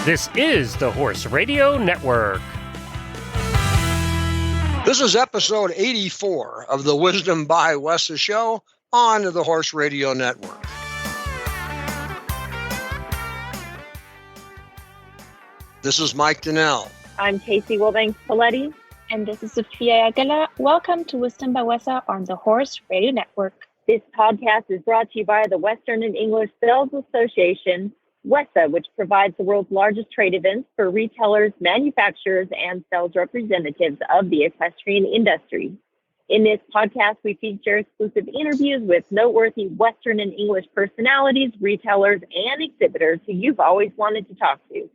This is the Horse Radio Network. This is episode 84 of the Wisdom by WESA show on the Horse Radio Network. This is Mike Donnell. I'm Casey Wilbanks-Paletti. And this is Sophia Aguilar. Welcome to Wisdom by WESA on the Horse Radio Network. This podcast is brought to you by the Western and English Sales Association, WESA, which provides the world's largest trade events for retailers, manufacturers, and sales representatives of the equestrian industry. In this podcast, we feature exclusive interviews with noteworthy Western and English personalities, retailers, and exhibitors who you've always wanted to talk to.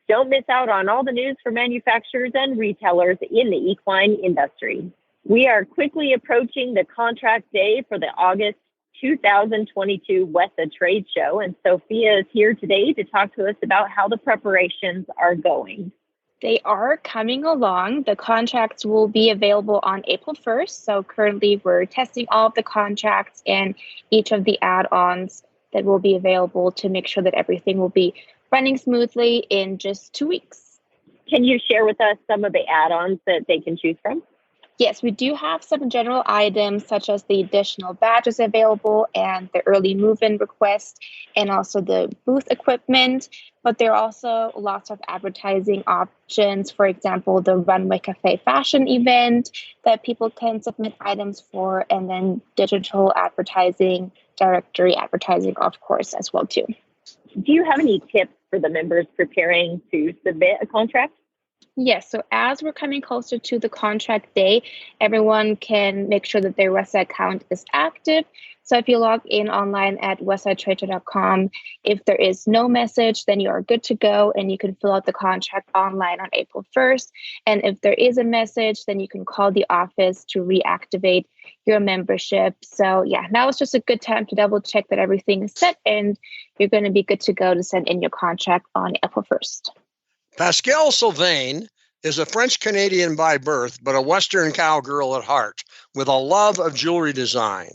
Don't miss out on all the news for manufacturers and retailers in the equine industry. We are quickly approaching the contract day for the August 2022 WESA Trade Show, and Sophia is here today to talk to us about how the preparations are going. They are coming along. The contracts will be available on April 1st. So currently we're testing all of the contracts and each of the add-ons that will be available to make sure that everything will be running smoothly in just 2 weeks. Can you share with us some of the add-ons that they can choose from? Yes, we do have some general items such as the additional badges available and the early move-in request and also the booth equipment, but there are also lots of advertising options. For example, the Runway Cafe fashion event that people can submit items for, and then digital advertising, directory advertising, of course, as well too. Do you have any tips for the members preparing to submit a contract? Yes, so as we're coming closer to the contract day, everyone can make sure that their WESA account is active. So if you log in online at wesatrader.com, if there is no message, then you are good to go and you can fill out the contract online on April 1st. And if there is a message, then you can call the office to reactivate your membership. So yeah, now it's just a good time to double check that everything is set and you're going to be good to go to send in your contract on April 1st. Pascale Sylvain is a French-Canadian by birth, but a Western cowgirl at heart, with a love of jewelry design.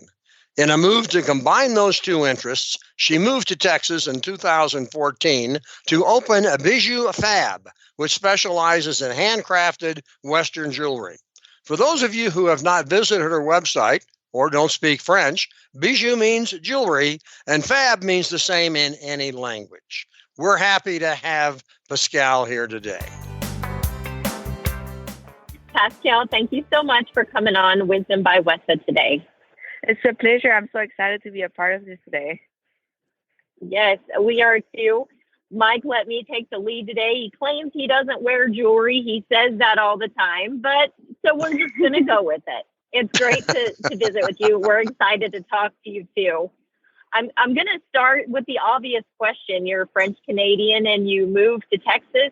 In a move to combine those two interests, she moved to Texas in 2014 to open a Bijoux Fab, which specializes in handcrafted Western jewelry. For those of you who have not visited her website or don't speak French, bijou means jewelry, and fab means the same in any language. We're happy to have Pascale here today. Pascale, thank you so much for coming on Wisdom by WESA today. It's a pleasure. I'm so excited to be a part of this today. Yes, we are too. Mike let me take the lead today. He claims he doesn't wear jewelry. He says that all the time, but so we're just going to go with it. It's great to visit with you. We're excited to talk to you too. I'm going to start with the obvious question. You're French-Canadian and you moved to Texas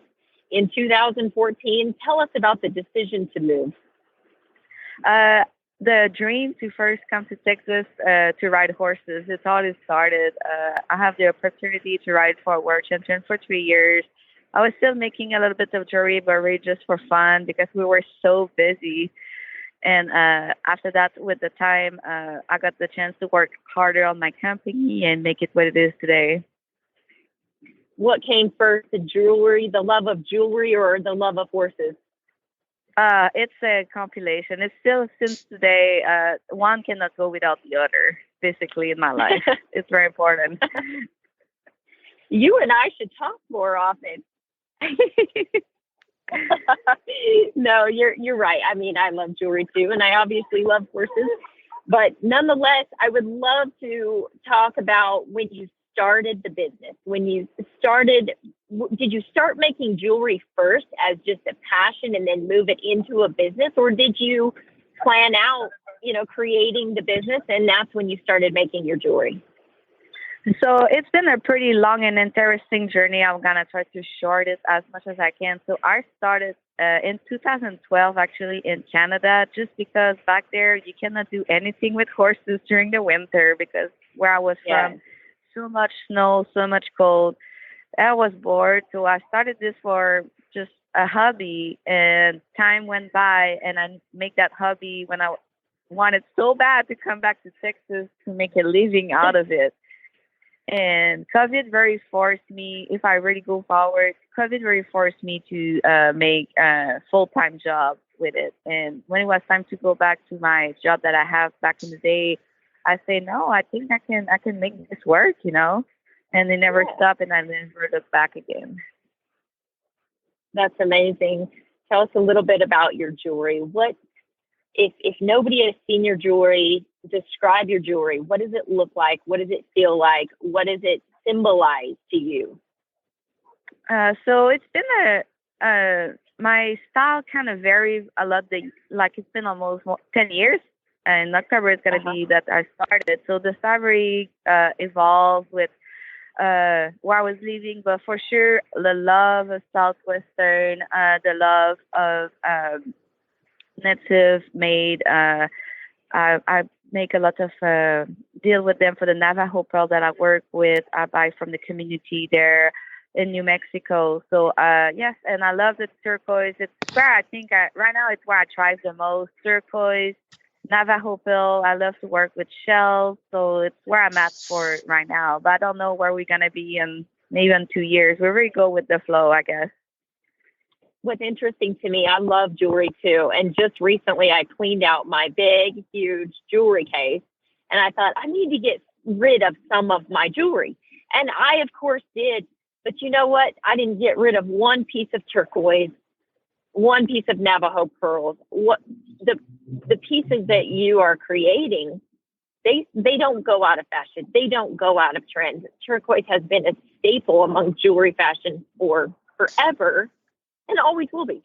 in 2014. Tell us about the decision to move. The dream to first come to Texas to ride horses, it's always started. I have the opportunity to ride for a world champion for 3 years. I was still making a little bit of jewelry, but really just for fun because we were so busy. And after that, with the time, I got the chance to work harder on my company and make it what it is today. What came first, the jewelry, the love of jewelry, or the love of horses? It's a compilation. It's still, since today, one cannot go without the other, basically, in my life. It's very important. You and I should talk more often. No, you're right. I mean, I love jewelry too, and I obviously love horses. But nonetheless, I would love to talk about when you started the business. When you started, did you start making jewelry first as just a passion and then move it into a business? Or did you plan out, creating the business and that's when you started making your jewelry? So it's been a pretty long and interesting journey. I'm going to try to short it as much as I can. So I started in 2012, actually, in Canada, just because back there you cannot do anything with horses during the winter because where I was from, so much snow, so much cold. I was bored. So I started this for just a hobby, and time went by and I made that hobby when I wanted so bad to come back to Texas to make a living out of it. And COVID very forced me, if I really go forward, COVID really forced me to make a full-time job with it. And when it was time to go back to my job that I have back in the day, I say, no, I think I can make this work, And they never stopped, and I never looked back again. That's amazing. Tell us a little bit about your jewelry. What, if nobody has seen your jewelry, describe your jewelry. What does it look like? What does it feel like? What does it symbolize to you? So it's been my style kind of varies a lot. It's been almost 10 years. And in October it's going to be that I started. So the style very evolved with where I was living, but for sure the love of Southwestern, the love of native made. I make a lot of deal with them for the Navajo pearl that I work with. I buy from the community there in New Mexico. So yes, and I love the turquoise. It's where I think right now it's where I thrive the most. Turquoise, Navajo pearl. I love to work with shells, so it's where I'm at for right now. But I don't know where we're gonna be in maybe in 2 years. We really go with the flow, I guess. What's interesting to me, I love jewelry too. And just recently I cleaned out my big, huge jewelry case. And I thought, I need to get rid of some of my jewelry. And I, of course, did. But you know what? I didn't get rid of one piece of turquoise, one piece of Navajo pearls. What the pieces that you are creating, they don't go out of fashion. They don't go out of trend. Turquoise has been a staple among jewelry fashion for forever. And always will be.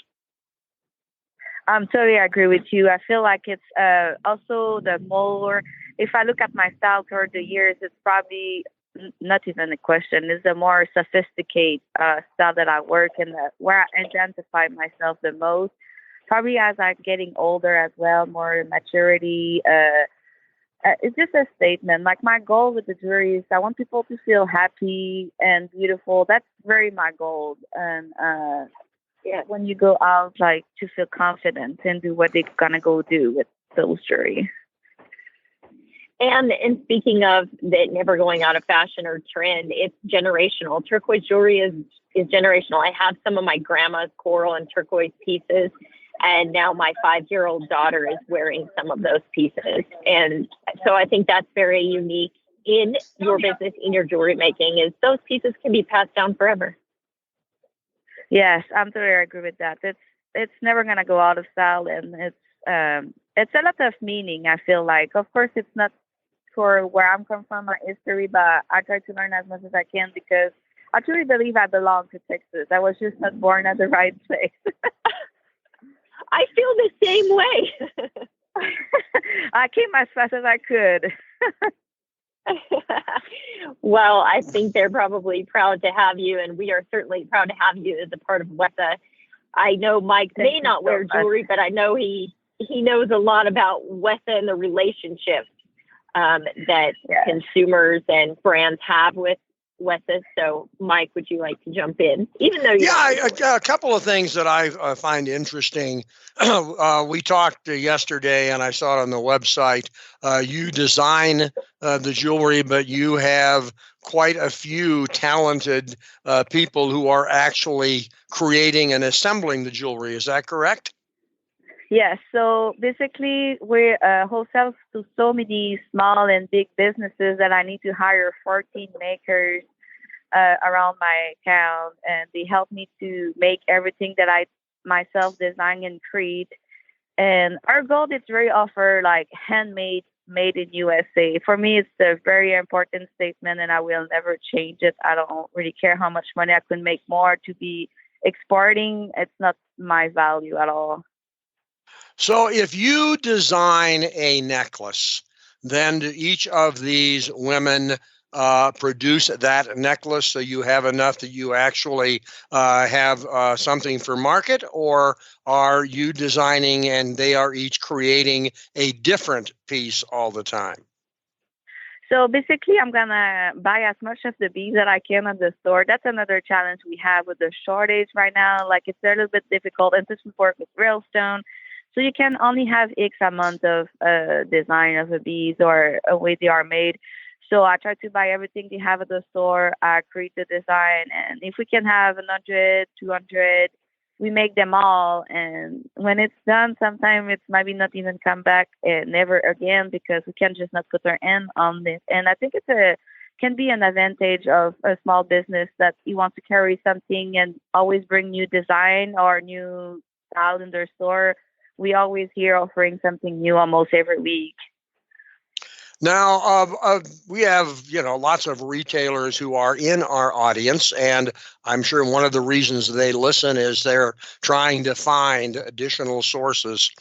Totally agree with you. I feel like it's also the more, if I look at my style through the years, it's probably not even a question. It's the more sophisticated style that I work in, where I identify myself the most. Probably as I'm getting older as well, more maturity. It's just a statement. Like my goal with the jewelry is I want people to feel happy and beautiful. That's very my goal. And when you go out, like to feel confident and do what they're gonna go do with those jewelry. And speaking of that never going out of fashion or trend, it's generational. Turquoise jewelry is generational. I have some of my grandma's coral and turquoise pieces, and now my 5-year-old daughter is wearing some of those pieces. And so I think that's very unique in your business, in your jewelry making, is those pieces can be passed down forever. Yes, I'm totally agree with that. It's never gonna go out of style, and it's a lot of meaning. I feel like, of course, it's not for where I'm come from, my history, but I try to learn as much as I can because I truly believe I belong to Texas. I was just not born at the right place. I feel the same way. I came as fast as I could. Well, I think they're probably proud to have you, and we are certainly proud to have you as a part of WESA. I know Mike may not wear jewelry, but I know he knows a lot about WESA and the relationships that consumers and brands have with WESA. So, Mike, would you like to jump in? Even though a couple of things that I find interesting. We talked yesterday, and I saw it on the website. You design the jewelry, but you have quite a few talented people who are actually creating and assembling the jewelry. Is that correct? Yes. So basically, we're wholesale to so many small and big businesses that I need to hire 14 makers around my town, and they help me to make everything that I myself design and create. And our goal is to really offer like handmade, made in USA. For me, it's a very important statement, and I will never change it. I don't really care how much money I could make more to be exporting. It's not my value at all. So if you design a necklace, then do each of these women produce that necklace so you have enough that you actually have something for market, or are you designing and they are each creating a different piece all the time? So basically, I'm going to buy as much of the beads that I can at the store. That's another challenge we have with the shortage right now. Like, it's a little bit difficult, and this work with railstone. So you can only have X amount of design of the beads or a way they are made. So I try to buy everything they have at the store. I create the design, and if we can have 100, 200, we make them all. And when it's done, sometimes it's maybe not even come back never again, because we can just not put our end on this. And I think can be an advantage of a small business that you want to carry something and always bring new design or new style in their store. We always here offering something new almost every week. Now, we have, lots of retailers who are in our audience, and I'm sure one of the reasons they listen is they're trying to find additional sources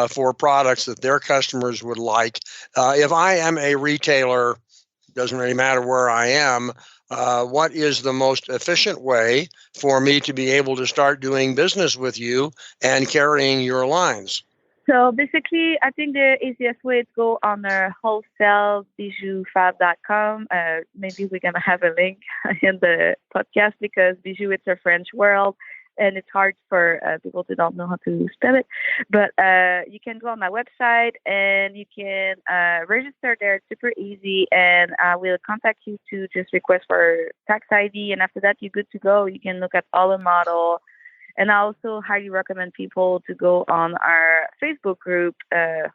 for products that their customers would like. If I am a retailer, doesn't really matter where I am, what is the most efficient way for me to be able to start doing business with you and carrying your lines? So basically, I think the easiest way is go on our wholesale bijoufab.com. Maybe we're going to have a link in the podcast, because bijou, it's a French word and it's hard for people who don't know how to spell it. But you can go on my website and you can register there. It's super easy. And I will contact you to just request for tax ID. And after that, you're good to go. You can look at all the model. And I also highly recommend people to go on our Facebook group,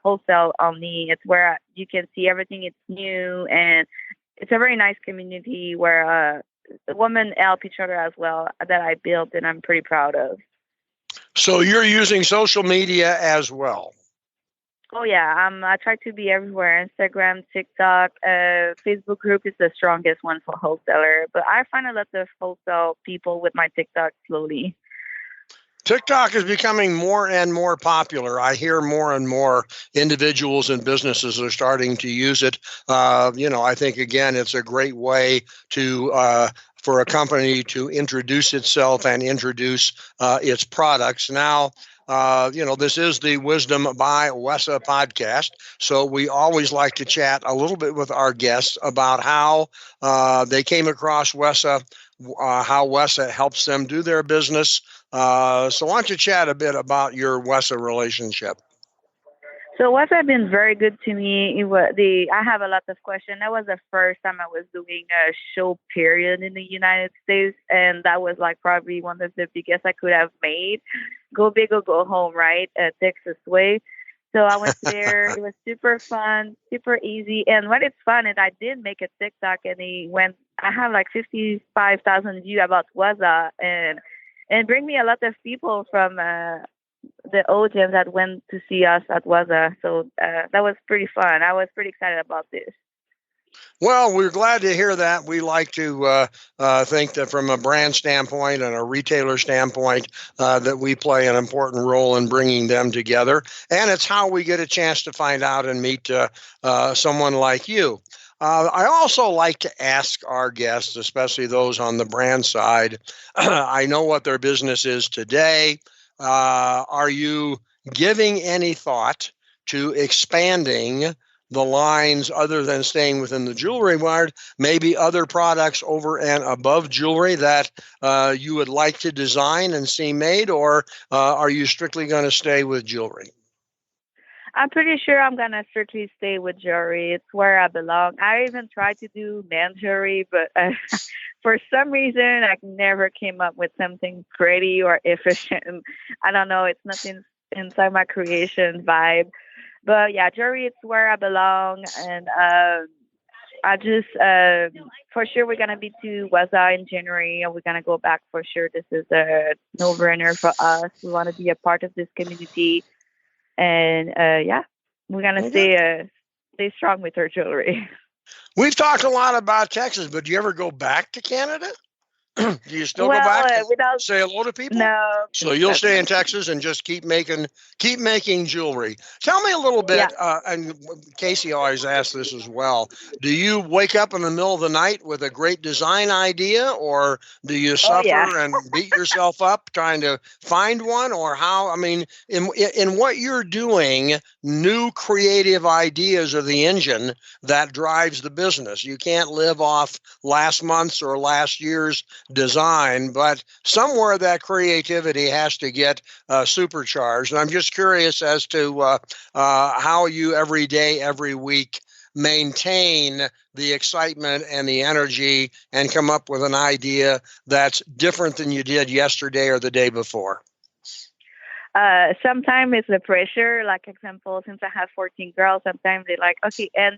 Wholesale Only. It's where you can see everything. It's new, and it's a very nice community where women help each other as well, that I built, and I'm pretty proud of. So you're using social media as well? Oh, yeah. I try to be everywhere. Instagram, TikTok, Facebook group is the strongest one for wholesaler. But I find a lot of wholesale people with my TikTok slowly. TikTok is becoming more and more popular. I hear more and more individuals and businesses are starting to use it. I think, again, it's a great way for a company to introduce itself and introduce its products. Now, this is the Wisdom by WESA podcast. So we always like to chat a little bit with our guests about how they came across WESA, how WESA helps them do their business. So why don't you chat a bit about your WESA relationship? So WESA has been very good to me. I have a lot of questions. That was the first time I was doing a show period in the United States, and that was like probably one of the biggest I could have made. Go big or go home, right? Texas way. So I went there. It was super fun, super easy. And what it's fun is I did make a TikTok, and I have like 55,000 views about WESA, and bring me a lot of people from the audience that went to see us at WESA. So that was pretty fun. I was pretty excited about this. Well, we're glad to hear that. We like to think that from a brand standpoint and a retailer standpoint, that we play an important role in bringing them together. And it's how we get a chance to find out and meet someone like you. I also like to ask our guests, especially those on the brand side, I know what their business is today. Are you giving any thought to expanding the lines other than staying within the jewelry world, maybe other products over and above jewelry that you would like to design and see made, or are you strictly going to stay with jewelry? I'm pretty sure I'm going to strictly stay with jewelry. It's where I belong. I even tried to do men's jewelry, but for some reason, I never came up with something pretty or efficient. I don't know. It's nothing inside my creation vibe. But yeah, jewelry, it's where I belong. And I just, for sure, we're going to be to WESA in January, and we're going to go back for sure. This is a no-brainer for us. We want to be a part of this community. And we're going to stay strong with our jewelry. We've talked a lot about Texas, but do you ever go back to Canada? Do you still go back and say hello to people? No. So you'll stay in Texas and just keep making jewelry. Tell me a little bit, and Casey always asks this as well. Do you wake up in the middle of the night with a great design idea, or do you suffer and beat yourself up trying to find one, or how? I mean, in what you're doing, new creative ideas are the engine that drives the business. You can't live off last month's or last year's design, but somewhere that creativity has to get supercharged. And I'm just curious as to how you every day, every week maintain the excitement and the energy and come up with an idea that's different than you did yesterday or the day before? Sometimes it's the pressure. Like example, since I have 14 girls, sometimes they like, okay, and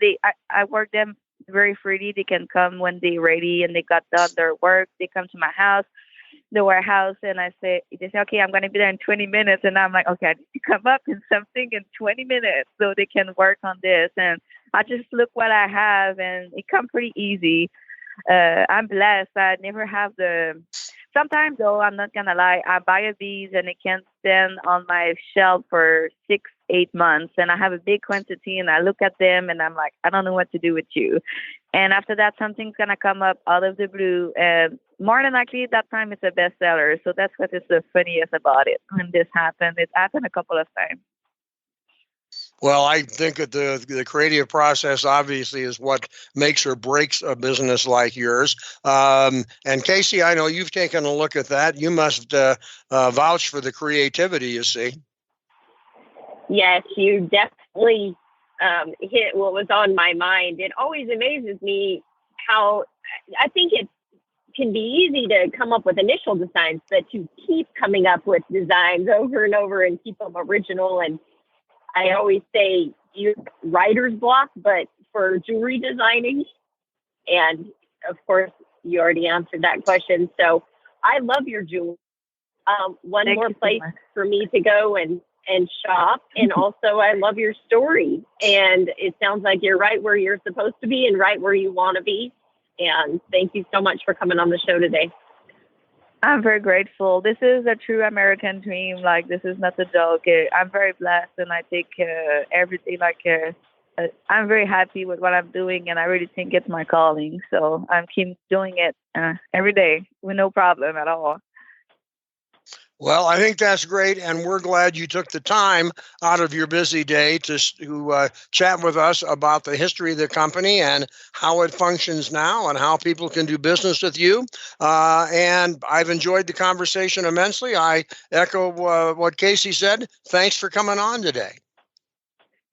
I work them very freely. They can come when they're ready and they got done their work. They come to my house, the warehouse, and they say, okay, I'm going to be there in 20 minutes. And I'm like, okay, I need to come up with something in 20 minutes so they can work on this. And I just look what I have and it comes pretty easy. I'm blessed. I never have sometimes though, I'm not going to lie, I buy a piece and it can stand on my shelf for 6-8 months. And I have a big quantity and I look at them and I'm like, I don't know what to do with you. And after that, something's going to come up out of the blue. And more than likely, that time it's a bestseller. So that's what is the funniest about it. When this happened, it happened a couple of times. Well, I think that the creative process obviously is what makes or breaks a business like yours. And Casey, I know you've taken a look at that. You must vouch for the creativity, you see. Yes, you definitely hit what was on my mind. It always amazes me how I think it can be easy to come up with initial designs, but to keep coming up with designs over and over and keep them original. And I always say you writer's block, but for jewelry designing. And of course, you already answered that question. So I love your jewelry. One more place for me to go and shop. And also I love your story. And it sounds like you're right where you're supposed to be and right where you want to be. And thank you so much for coming on the show today. I'm very grateful. This is a true American dream. Like, this is not a joke. I'm very blessed and I take everything I'm very happy with what I'm doing and I really think it's my calling. So I'm keep doing it every day with no problem at all. Well, I think that's great, and we're glad you took the time out of your busy day to chat with us about the history of the company and how it functions now and how people can do business with you. And I've enjoyed the conversation immensely. I echo what Casey said. Thanks for coming on today.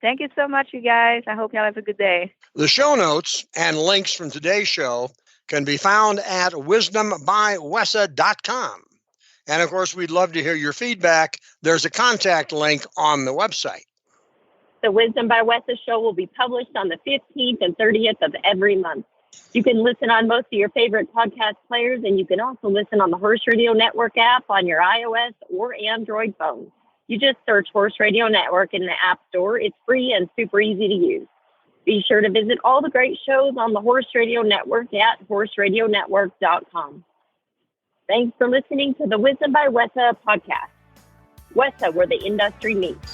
Thank you so much, you guys. I hope y'all have a good day. The show notes and links from today's show can be found at wisdombywesa.com. And of course, we'd love to hear your feedback. There's a contact link on the website. The Wisdom by WESA show will be published on the 15th and 30th of every month. You can listen on most of your favorite podcast players, and you can also listen on the Horse Radio Network app on your iOS or Android phone. You just search Horse Radio Network in the App Store. It's free and super easy to use. Be sure to visit all the great shows on the Horse Radio Network at horseradionetwork.com. Thanks for listening to the Wisdom by WESA podcast. WESA, where the industry meets.